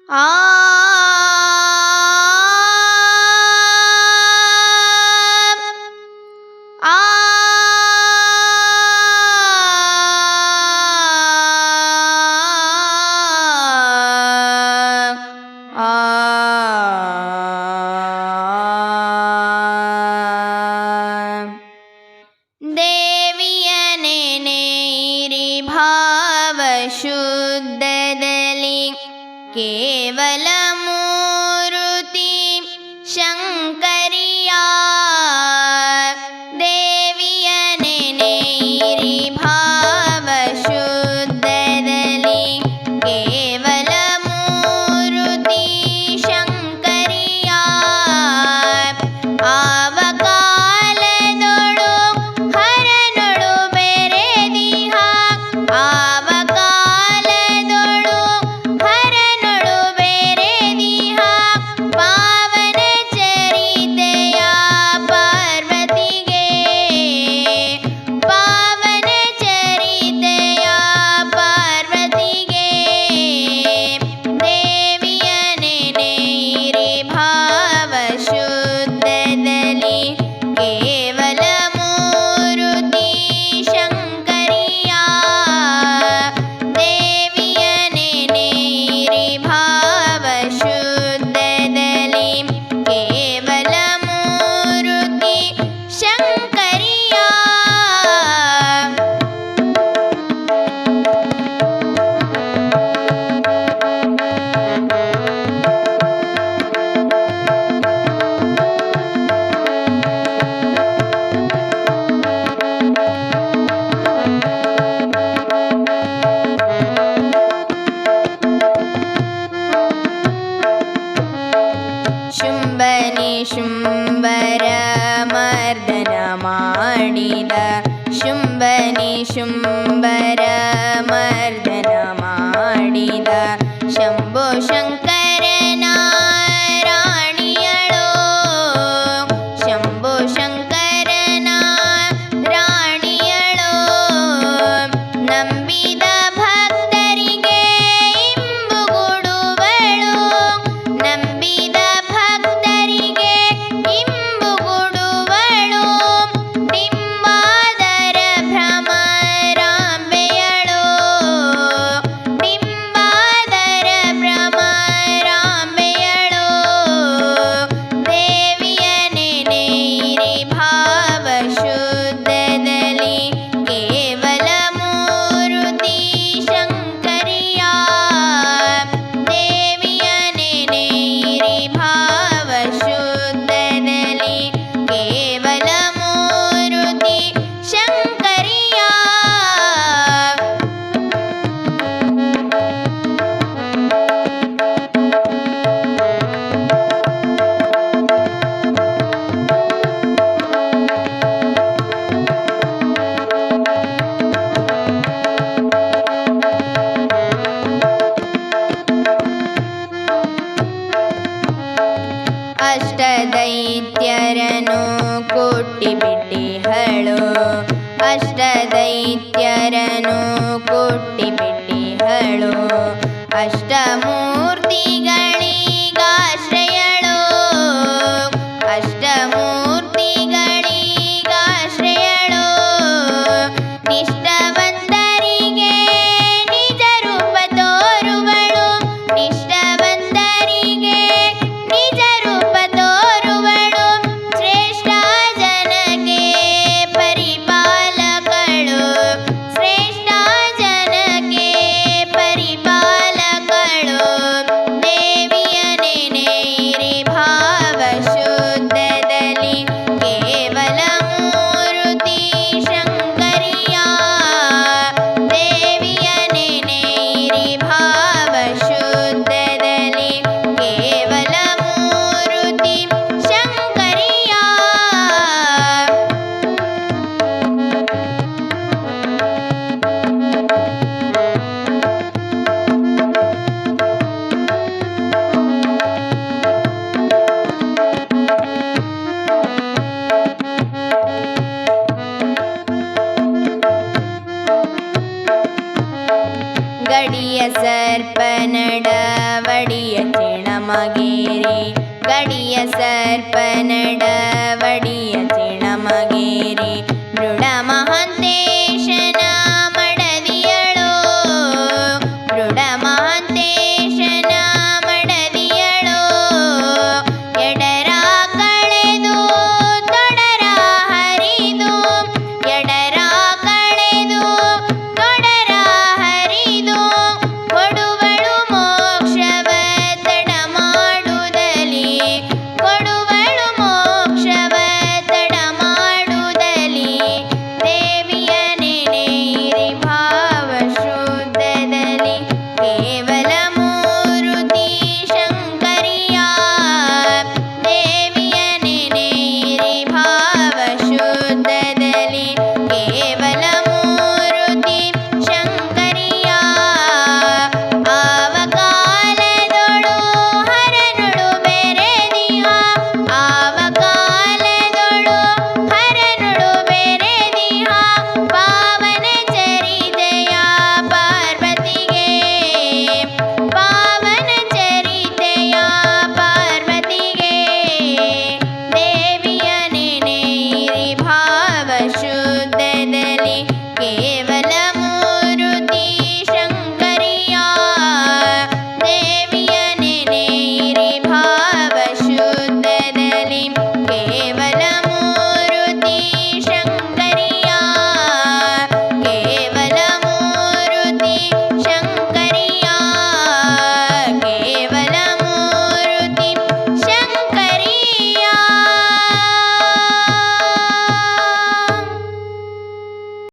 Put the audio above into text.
ಆ ಆ ದೇವಿಯ ನೆನೆಯಿರಿ ಭಾವಶುದ್ಧದಲ್ಲಿ ಕೇವಲ ಮೂರುತಿ ಶಂಕರಿಯ ದೇವಿಯ ನೆನೆಯಿರಿ ಭಾವಶುದ್ಧದಲ್ಲಿ ಕೇವಲ ಮೂರುತಿ ಶಂಕರಿಯ ಆವ ಕಾಲದೊಳು ಹರನೊಳು ಬೆರೆದಿಹ ಆವ ಕಾಲದೊಳು ಹರನೊಳು ಬೆರೆದಿಹ ಪಾವನ ಚರಿತೆಯ ಪಾರ್ವತಿಗೆ ಪಾವನ ಚರಿತೆಯ ಪಾರ್ವತಿಗೆ ದೇವಿಯ ನೆನೆಯಿರಿ ಭಾವಶುದ್ಧದಲ್ಲಿ ಕೇವಲ ಮೂರುತಿ ಶಂಕರಿಯ ದೇವಿಯ ನೆನೆಯಿರಿ ಭಾವಶುದ್ಧದಲ್ಲಿ ಕೇವಲ ಮೂರುತಿ ಶಂಕರಿಯ ಶುಂಭನಿ ಶುಂಭರ ಮರ್ದನ ಮಾಡಿದ ಶುಂಭನಿ ಶುಂಭರ ಮರ್ದನ ಮಾಡಿದ ಶಂಭೋ ಶಂಕರನ ರಾಣಿಯಳೋ ಶಂಭೋ ಶಂಕರನ ರಾಣಿಯಳೋ ನಂಬಿದ ಭಕ್ತರಿಗೆ ಇಂಬುಗುಡುವಳು ನಂಬಿದ ಭಕ್ತರಿಗೆ ಇಂಬುಗುಡುವಳು ಡಿಂಬಾದರ ಭ್ರಮರಾಂಬೆಯಳೋ ಡಿಂಬಾದರ ಭ್ರಮರಾಂಬೆಯಳೋ ದೇವಿಯ ನೆನೆಯಿರಿ ಭಾವಶುದ್ಧದಲ್ಲಿ ಕೇವಲ ಮೂರುತಿ ಶಂಕರಿಯ ದೇವಿಯ ನೆನೆಯಿರಿ ಭಾವಶುದ್ಧದಲ್ಲಿ ಕೇವಲ ಮೂರುತಿ ಶಂಕರಿಯ ಅಷ್ಟದೈತ್ಯರನು ಕೊಟ್ಟಿಬಿಟ್ಟಿಹಳು ಅಷ್ಟದೈತ್ಯರನು ಕೊಟ್ಟಿಬಿಟ್ಟಿಹಳು ಅಷ್ಟಮೂರ್ತಿಗಳಿಗಾಶ್ರಯಳೋ ಅಷ್ಟಮೂರ್ತಿಗಳಿಗಾಶ್ರಯಳೋ ನಿಷ್ಠವಂತರಿಗೆ ನಿಜ ರೂಪ ತೋರುವಳು ನಿಷ್ಠವಂತರಿಗೆ ನಿಜ ರೂಪ ತೋರುವಳು ಶ್ರೇಷ್ಠ ಜನಕ್ಕೆ ಪರಿಪಾಲಕಳು ಶ್ರೇಷ್ಠ ಜನಕ್ಕೆ ಪರಿಪಾಲಕಳು ದೇವಿಯ ನೆನೆಯಿರಿ ಭಾವಶುದ್ಧದಲ್ಲಿ ಕೇವಲ ಮೂರುತಿ ಶಂಕರಿಯ ದೇವಿಯ ನೆನೆಯಿರಿ ಭಾವಶುದ್ಧದಲ್ಲಿ ಕೇವಲ ಮೂರುತಿ ಶಂಕರಿಯ ಗಡಿಯ ಸರ್ಪ ನಡವಳಿಕೆಯ ಗಡಿಯ ಚಿಣಮಗೇರಿ ಗಡಿಯ ಸರ್ಪನಡ ವಡಿಯ ಚಿಣಮಗೇರಿ ಮೃಡ ಮಹಾಂತೇಶನ ಮಡದಿಯಳೋ ಮೃಡ ಮಹಾಂತೇಶ